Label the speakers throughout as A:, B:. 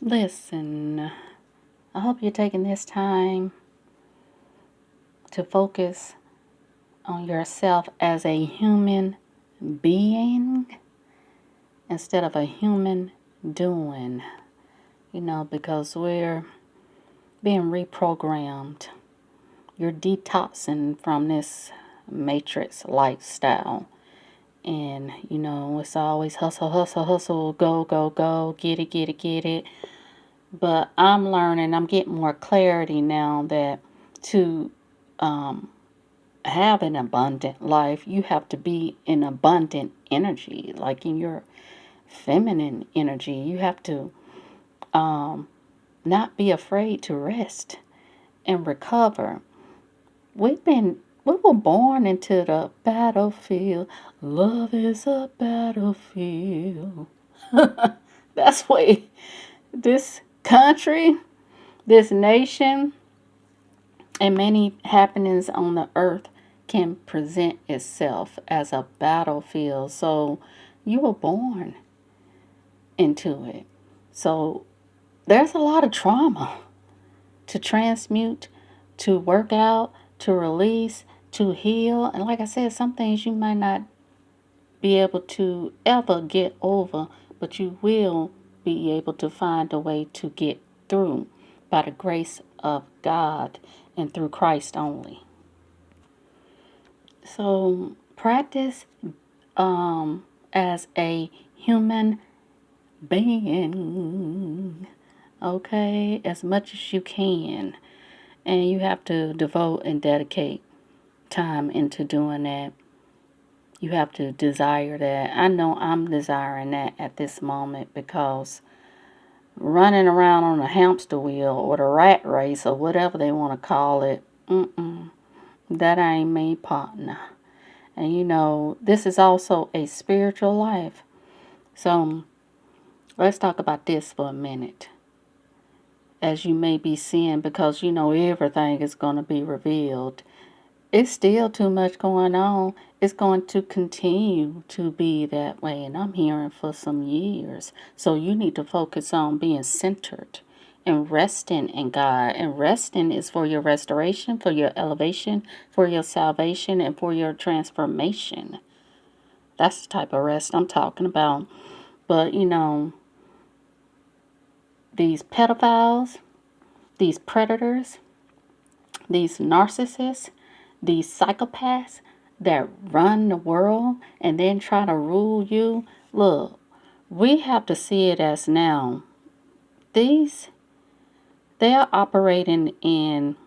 A: Listen, I hope you're taking this time to focus on yourself as a human being instead of a human doing, because we're being reprogrammed. You're detoxing from this matrix lifestyle. And, it's always hustle, hustle, hustle, go, go, go, get it, get it, get it. But I'm getting more clarity now that to have an abundant life, you have to be in abundant energy, like in your feminine energy. You have to not be afraid to rest and recover. We were born into the battlefield. Love is a battlefield. That's why this country, this nation, and many happenings on the earth can present itself as a battlefield. So you were born into it. So there's a lot of trauma to transmute, to work out, to release, to heal. And like I said, some things you might not be able to ever get over, but you will be able to find a way to get through by the grace of God and through Christ only. So practice as a human being, okay, as much as you can. And you have to devote and dedicate time into doing that. You have to desire that. I know I'm desiring that at this moment because running around on a hamster wheel or the rat race or whatever they want to call it, that ain't me, partner. And this is also a spiritual life. So let's talk about this for a minute. As you may be seeing, because everything is going to be revealed. It's still too much going on. It's going to continue to be that way, and I'm hearing for some years. So you need to focus on being centered and resting in God. And resting is for your restoration, for your elevation, for your salvation, and for your transformation. That's the type of rest I'm talking about. But, these pedophiles, these predators, these narcissists, these psychopaths that run the world and then try to rule you, look, we have to see it as now. They are operating in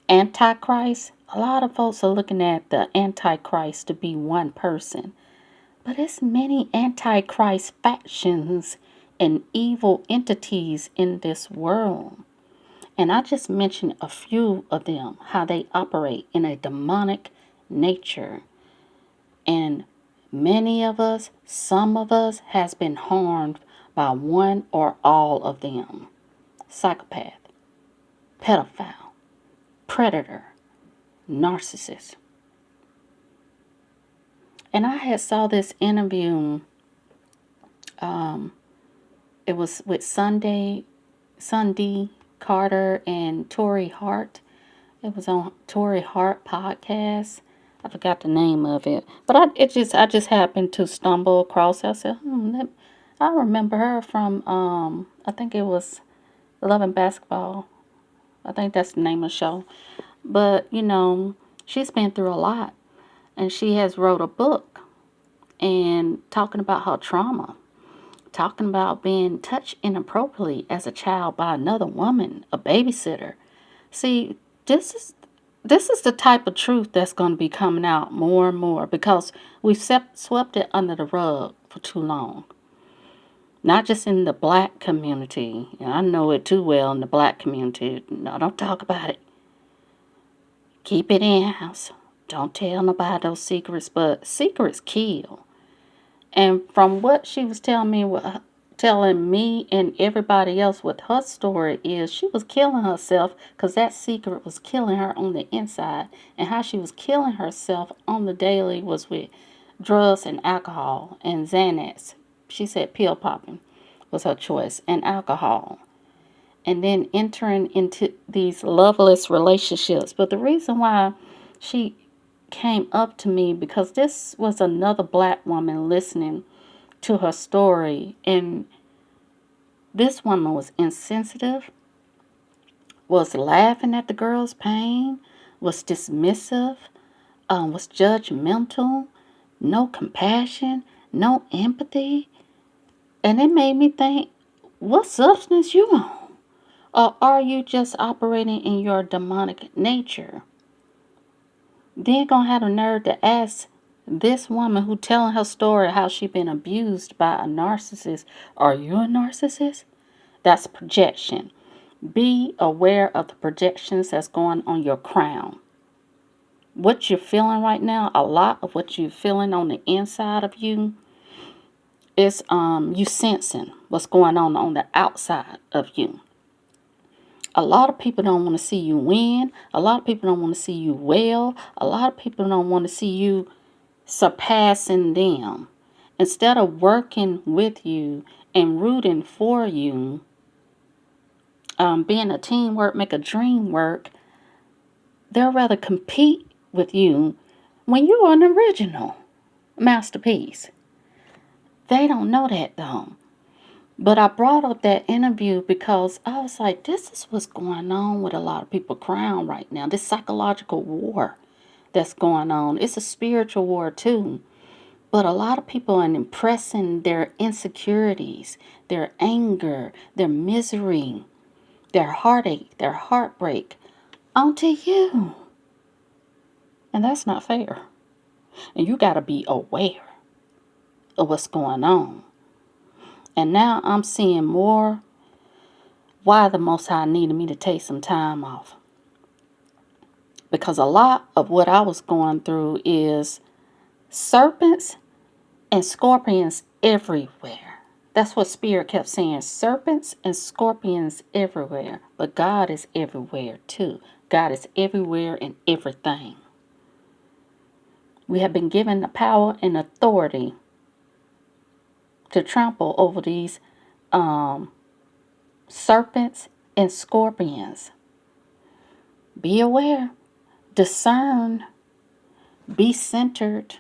A: Antichrist. A lot of folks are looking at the Antichrist to be one person. But it's many Antichrist factions and evil entities in this world. And I just mentioned a few of them, how they operate in a demonic nature. And many of us, some of us, has been harmed by one or all of them. Psychopath, pedophile, predator, narcissist. And I had saw this interview. It was with Sunday Carter and Tori Hart. It was on Tori Hart podcast. I forgot the name of it, but I just happened to stumble across it. I said, I remember her from I think it was Love and Basketball. I think that's the name of the show. But she's been through a lot, and she has wrote a book and talking about her trauma, talking about being touched inappropriately as a child by another woman, a babysitter. See, this is the type of truth that's going to be coming out more and more because we've swept it under the rug for too long. Not just in the black community. I know it too well in the black community. No, don't talk about it. Keep it in-house. Don't tell nobody those secrets, but secrets kill. And from what she was telling me and everybody else with her story is she was killing herself because that secret was killing her on the inside. And how she was killing herself on the daily was with drugs and alcohol and Xanax. She said pill popping was her choice, and alcohol. and then entering into these loveless relationships. But the reason why she came up to me, because this was another black woman listening to her story, and this woman was insensitive, was laughing at the girl's pain, was dismissive, was judgmental, no compassion, no empathy. And it made me think, what substance you on? Or are you just operating in your demonic nature? Then gonna have the nerve to ask this woman who telling her story how she been abused by a narcissist, are you a narcissist? That's projection. Be aware of the projections that's going on your crown. What you're feeling right now, a lot of what you're feeling on the inside of you is you sensing what's going on the outside of you. A lot of people don't want to see you win. A lot of people don't want to see you well. A lot of people don't want to see you surpassing them. Instead of working with you and rooting for you, being a teamwork, make a dream work, they'll rather compete with you when you're an original masterpiece. They don't know that though. But I brought up that interview because I was like, this is what's going on with a lot of people crown right now. This psychological war that's going on. It's a spiritual war too. But a lot of people are impressing their insecurities, their anger, their misery, their heartache, their heartbreak onto you. And that's not fair. And you got to be aware of what's going on. And now I'm seeing more why the Most High needed me to take some time off. Because a lot of what I was going through is serpents and scorpions everywhere. That's what Spirit kept saying. Serpents and scorpions everywhere. But God is everywhere too. God is everywhere in everything. We have been given the power and authority to trample over these serpents and scorpions. Be aware, discern, be centered,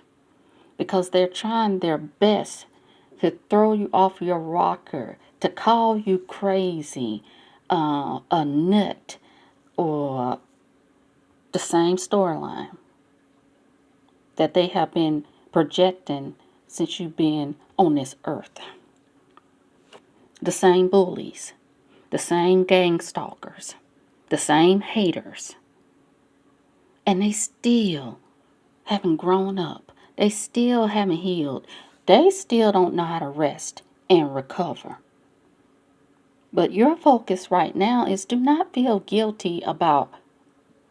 A: because they're trying their best to throw you off your rocker, to call you crazy, a nut, or the same storyline that they have been projecting since you've been on this earth. The same bullies, the same gang stalkers, the same haters. And they still haven't grown up. They still haven't healed. They still don't know how to rest and recover. But your focus right now is do not feel guilty about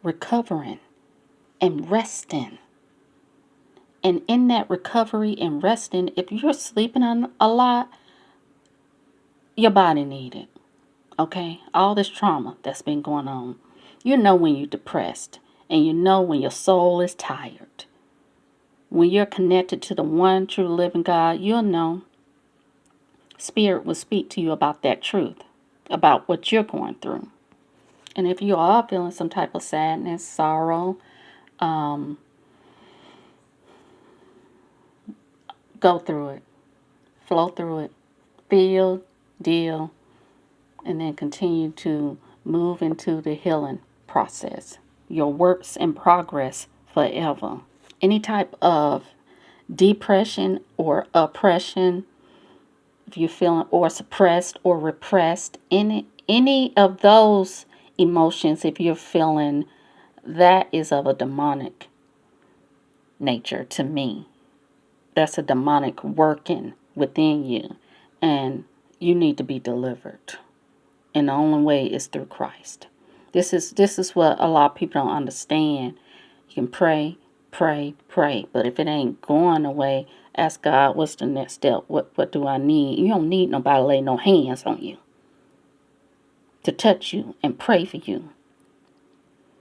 A: recovering and resting. And in that recovery and resting, if you're sleeping a lot, your body needs it. Okay? All this trauma that's been going on. You know when you're depressed. And you know when your soul is tired. When you're connected to the one true living God, you'll know. Spirit will speak to you about that truth. About what you're going through. And if you are feeling some type of sadness, sorrow, go through it. Flow through it. Feel, deal, and then continue to move into the healing process. Your works in progress forever. Any type of depression or oppression, if you're feeling, or suppressed or repressed, any of those emotions, if you're feeling, that is of a demonic nature to me. That's a demonic working within you. And you need to be delivered. And the only way is through Christ. This is what a lot of people don't understand. You can pray, pray, pray. But if it ain't going away, ask God, what's the next step? What do I need? You don't need nobody to lay no hands on you. To touch you and pray for you.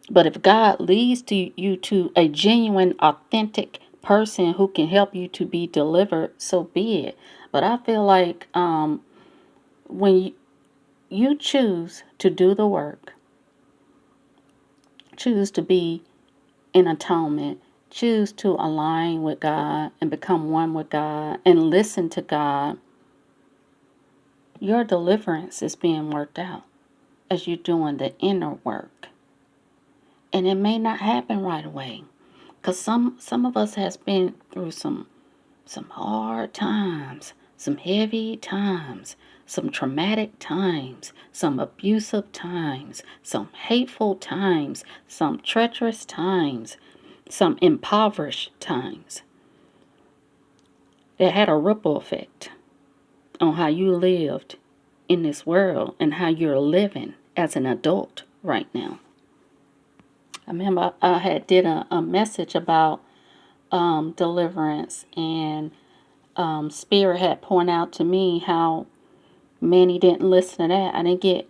A: But if God leads you to a genuine, authentic person who can help you to be delivered, so be it. But I feel like when you choose to do the work, choose to be in atonement, choose to align with God and become one with God and listen to God, your deliverance is being worked out as you're doing the inner work. And it may not happen right away, because some of us has been through some hard times, some heavy times, some traumatic times, some abusive times, some hateful times, some treacherous times, some impoverished times that had a ripple effect on how you lived in this world and how you're living as an adult right now. I remember I had did a message about deliverance, and Spirit had pointed out to me how many didn't listen to that. I didn't get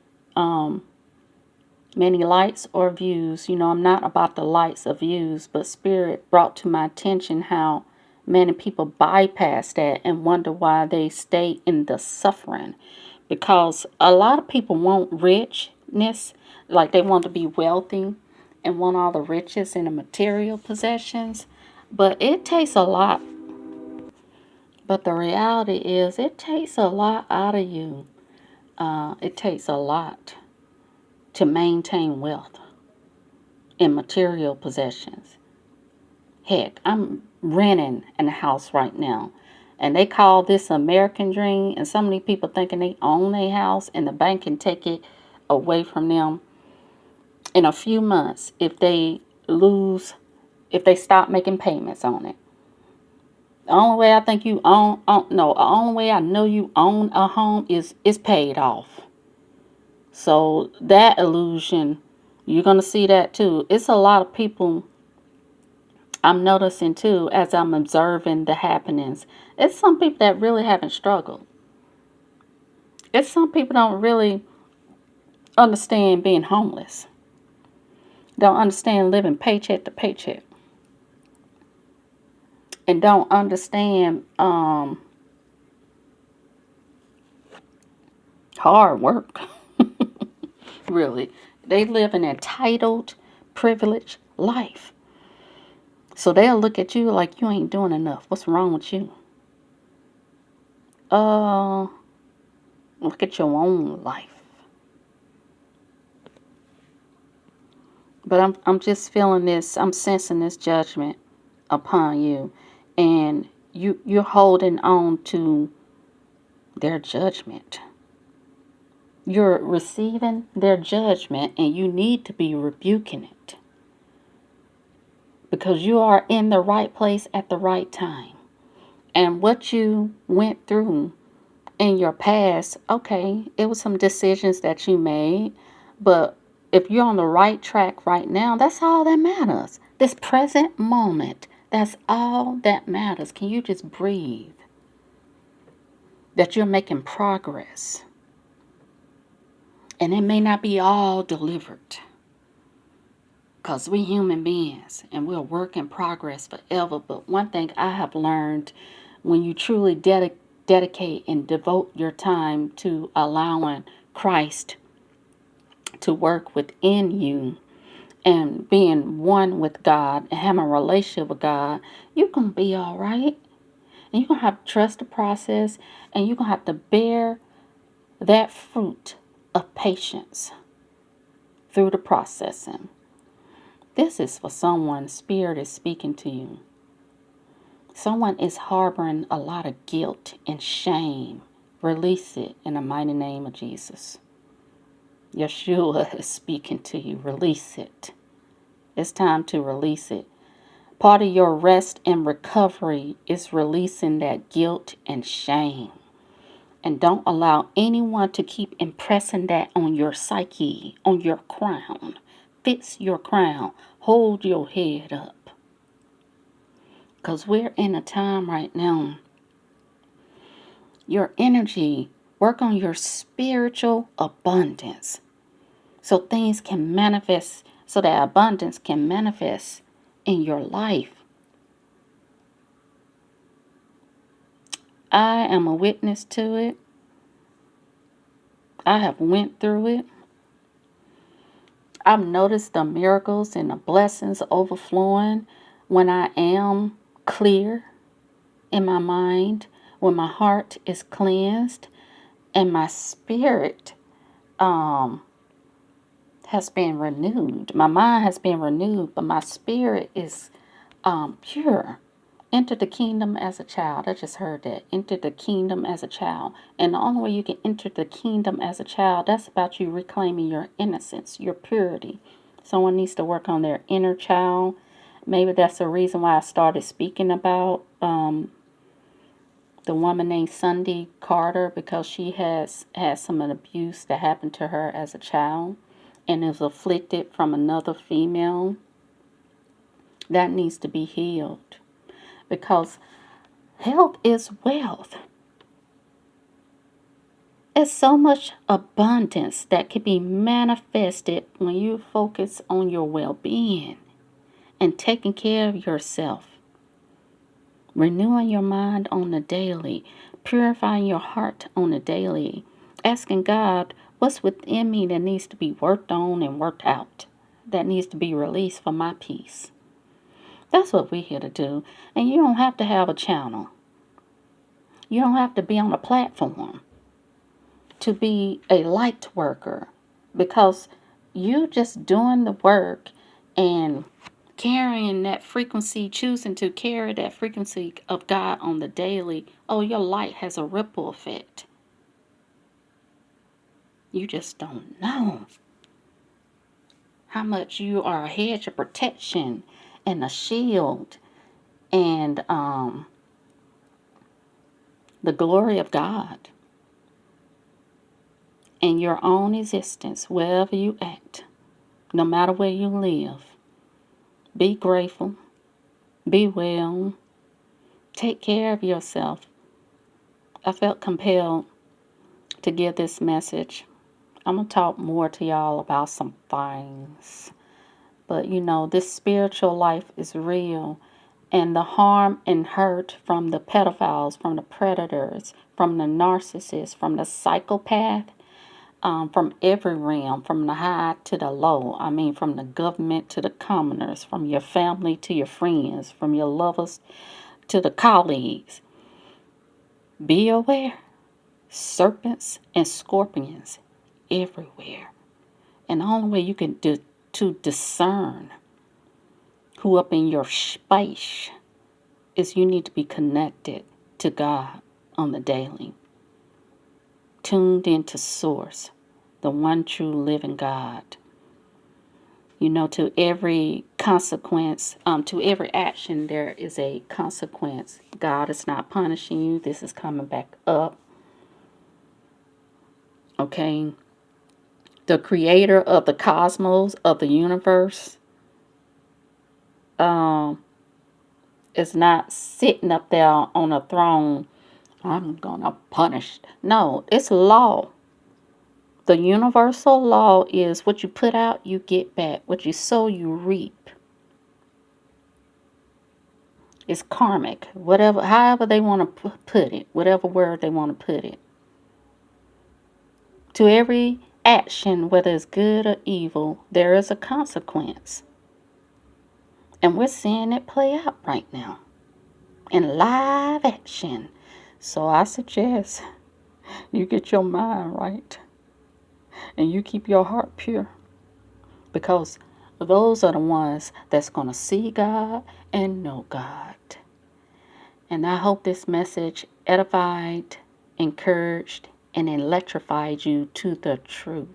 A: many likes or views. You know, I'm not about the likes or views, but Spirit brought to my attention how many people bypass that and wonder why they stay in the suffering. Because a lot of people want richness, like they want to be wealthy and want all the riches and the material possessions. But it takes a lot. But the reality is, it takes a lot out of you. It takes a lot to maintain wealth and material possessions. Heck, I'm renting in a house right now, and they call this American dream, and so many people thinking they own their house and the bank can take it away from them in a few months if they stop making payments on it. The only way I think you the only way I know you own a home is it's paid off. So that illusion, you're going to see that too. It's a lot of people I'm noticing too as I'm observing the happenings. It's some people that really haven't struggled. It's some people don't really understand being homeless. Don't understand living paycheck to paycheck. And don't understand hard work. Really. They live an entitled, privileged life. So they'll look at you like you ain't doing enough. What's wrong with you? Look at your own life. But I'm just feeling this. I'm sensing this judgment upon you, and you're holding on to their judgment. You're receiving their judgment, and you need to be rebuking it because you are in the right place at the right time. And what you went through in your past, okay, it was some decisions that you made, but if you're on the right track right now, that's all that matters. This present moment, that's all that matters. Can you just breathe? That you're making progress. And it may not be all delivered. Because we human beings and we're a work in progress forever. But one thing I have learned, when you truly dedicate and devote your time to allowing Christ to work within you and being one with God and having a relationship with God, you're going to be all right. And you're going to have to trust the process, and you're going to have to bear that fruit of patience through the processing. This is for someone, Spirit is speaking to you. Someone is harboring a lot of guilt and shame. Release it in the mighty name of Jesus. Yeshua is speaking to you. Release it. It's time to release it. Part of your rest and recovery is releasing that guilt and shame. And don't allow anyone to keep impressing that on your psyche, on your crown. Fix your crown. Hold your head up. Because we're in a time right now. Your energy, work on your spiritual abundance. So things can manifest, so that abundance can manifest in your life. I am a witness to it. I have went through it. I've noticed the miracles and the blessings overflowing when I am clear in my mind, when my heart is cleansed and my spirit um, has been renewed. My mind has been renewed, but my spirit is pure. Enter the kingdom as a child. I just heard that. Enter the kingdom as a child. And the only way you can enter the kingdom as a child, that's about you reclaiming your innocence, your purity. Someone needs to work on their inner child. Maybe that's the reason why I started speaking about the woman named Sunday Carter, because she has had some abuse that happened to her as a child and is afflicted from another female. That needs to be healed, because health is wealth. There's so much abundance that can be manifested when you focus on your well-being and taking care of yourself, renewing your mind on the daily, purifying your heart on the daily, asking God, what's within me that needs to be worked on and worked out, that needs to be released for my peace. That's what we're here to do. And you don't have to have a channel. You don't have to be on a platform to be a light worker, because you just doing the work and carrying that frequency, choosing to carry that frequency of God on the daily, oh, your light has a ripple effect. You just don't know how much you are a hedge of protection and a shield and the glory of God in your own existence, wherever you at, no matter where you live. Be grateful. Be well. Take care of yourself. I felt compelled to give this message. I'm going to talk more to y'all about some things. But this spiritual life is real. And the harm and hurt from the pedophiles, from the predators, from the narcissists, from the psychopath, from every realm, from the high to the low. I mean, from the government to the commoners, from your family to your friends, from your lovers to the colleagues. Be aware. Serpents and scorpions everywhere. And the only way you can to discern who up in your space is you need to be connected to God on the daily. Tuned into source, the one true living God. To every consequence, to every action, there is a consequence. God is not punishing you. This is coming back up. Okay? The creator of the cosmos, of the universe, is not sitting up there on a throne. I'm going to punish. No, it's law. The universal law is what you put out, you get back. What you sow, you reap. It's karmic. Whatever, however they want to put it. Whatever word they want to put it. To every action, whether it's good or evil, there is a consequence. And we're seeing it play out right now in live action. So I suggest you get your mind right and you keep your heart pure, because those are the ones that's going to see God and know God. And I hope this message edified, encouraged, and electrified you to the truth.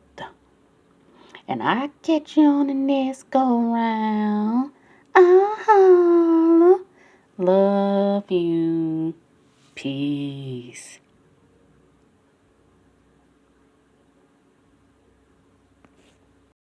A: And I get you on the next go round. Love you. Peace.